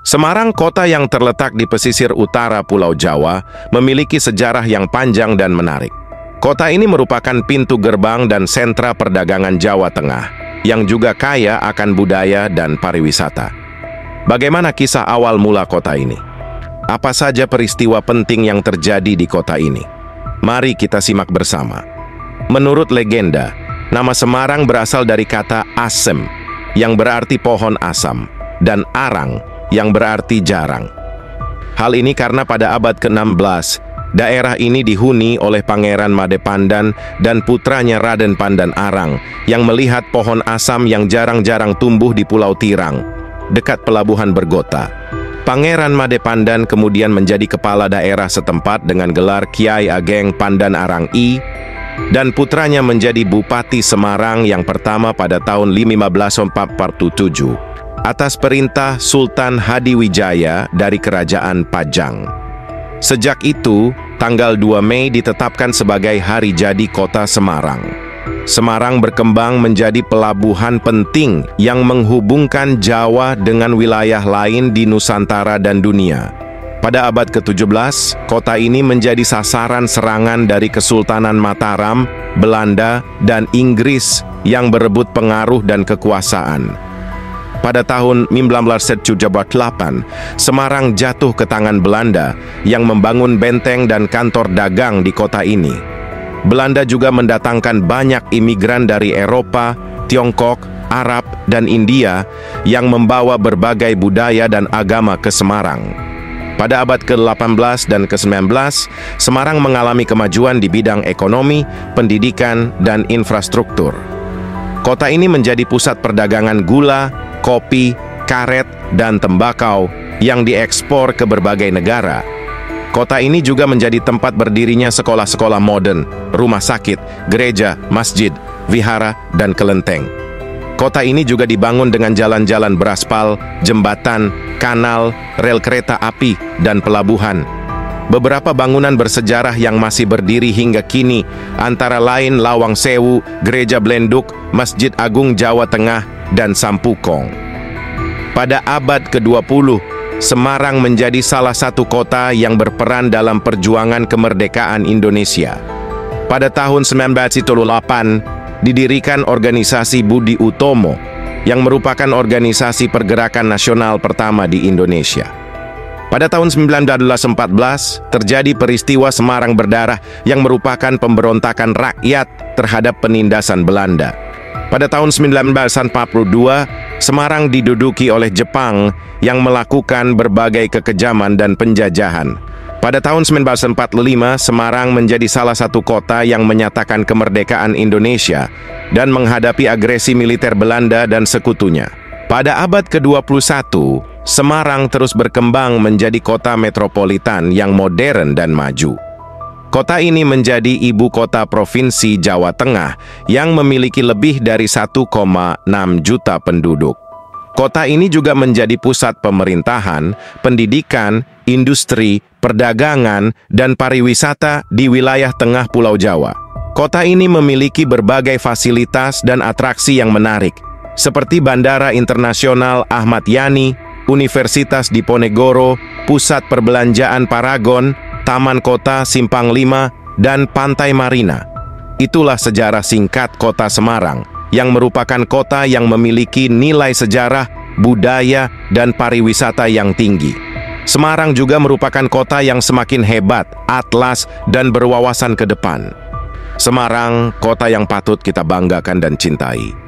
Semarang, kota yang terletak di pesisir utara Pulau Jawa, memiliki sejarah yang panjang dan menarik. Kota ini merupakan pintu gerbang dan sentra perdagangan Jawa Tengah, yang juga kaya akan budaya dan pariwisata. Bagaimana kisah awal mula kota ini? Apa saja peristiwa penting yang terjadi di kota ini? Mari kita simak bersama. Menurut legenda, nama Semarang berasal dari kata asem, yang berarti pohon asam, dan arang, yang berarti jarang. Hal ini karena pada abad ke-16, daerah ini dihuni oleh Pangeran Madepandan dan putranya Raden Pandan Arang yang melihat pohon asam yang jarang-jarang tumbuh di Pulau Tirang, dekat pelabuhan Bergota. Pangeran Madepandan kemudian menjadi kepala daerah setempat dengan gelar Kiai Ageng Pandan Arang I, dan putranya menjadi Bupati Semarang yang pertama pada tahun 1547. Atas perintah Sultan Hadiwijaya dari Kerajaan Pajang. Sejak itu, tanggal 2 Mei ditetapkan sebagai hari jadi kota Semarang. Semarang berkembang menjadi pelabuhan penting yang menghubungkan Jawa dengan wilayah lain di Nusantara dan dunia. Pada abad ke-17, kota ini menjadi sasaran serangan dari Kesultanan Mataram, Belanda, dan Inggris yang berebut pengaruh dan kekuasaan. Pada tahun 1978, Semarang jatuh ke tangan Belanda yang membangun benteng dan kantor dagang di kota ini. Belanda juga mendatangkan banyak imigran dari Eropa, Tiongkok, Arab, dan India yang membawa berbagai budaya dan agama ke Semarang. Pada abad ke-18 dan ke-19, Semarang mengalami kemajuan di bidang ekonomi, pendidikan, dan infrastruktur. Kota ini menjadi pusat perdagangan gula, kopi, karet, dan tembakau yang diekspor ke berbagai negara. Kota ini juga menjadi tempat berdirinya sekolah-sekolah modern, rumah sakit, gereja, masjid, vihara, dan kelenteng. Kota ini juga dibangun dengan jalan-jalan beraspal, jembatan, kanal, rel kereta api, dan pelabuhan. Beberapa bangunan bersejarah yang masih berdiri hingga kini, antara lain Lawang Sewu, Gereja Blenduk, Masjid Agung Jawa Tengah, dan Sampukong. Pada abad ke-20, Semarang menjadi salah satu kota yang berperan dalam perjuangan kemerdekaan Indonesia. Pada tahun 1908, didirikan organisasi Budi Utomo, yang merupakan organisasi pergerakan nasional pertama di Indonesia. Pada tahun 1914, terjadi peristiwa Semarang Berdarah yang merupakan pemberontakan rakyat terhadap penindasan Belanda. Pada tahun 1942, Semarang diduduki oleh Jepang yang melakukan berbagai kekejaman dan penjajahan. Pada tahun 1945, Semarang menjadi salah satu kota yang menyatakan kemerdekaan Indonesia dan menghadapi agresi militer Belanda dan sekutunya. Pada abad ke-21, Semarang terus berkembang menjadi kota metropolitan yang modern dan maju. Kota ini menjadi ibu kota Provinsi Jawa Tengah yang memiliki lebih dari 1,6 juta penduduk. Kota ini juga menjadi pusat pemerintahan, pendidikan, industri, perdagangan, dan pariwisata di wilayah tengah Pulau Jawa. Kota ini memiliki berbagai fasilitas dan atraksi yang menarik, seperti Bandara Internasional Ahmad Yani, Universitas Diponegoro, Pusat Perbelanjaan Paragon, Taman Kota Simpang 5, dan Pantai Marina. Itulah sejarah singkat kota Semarang, yang merupakan kota yang memiliki nilai sejarah, budaya, dan pariwisata yang tinggi. Semarang juga merupakan kota yang semakin hebat, atlas, dan berwawasan ke depan. Semarang, kota yang patut kita banggakan dan cintai.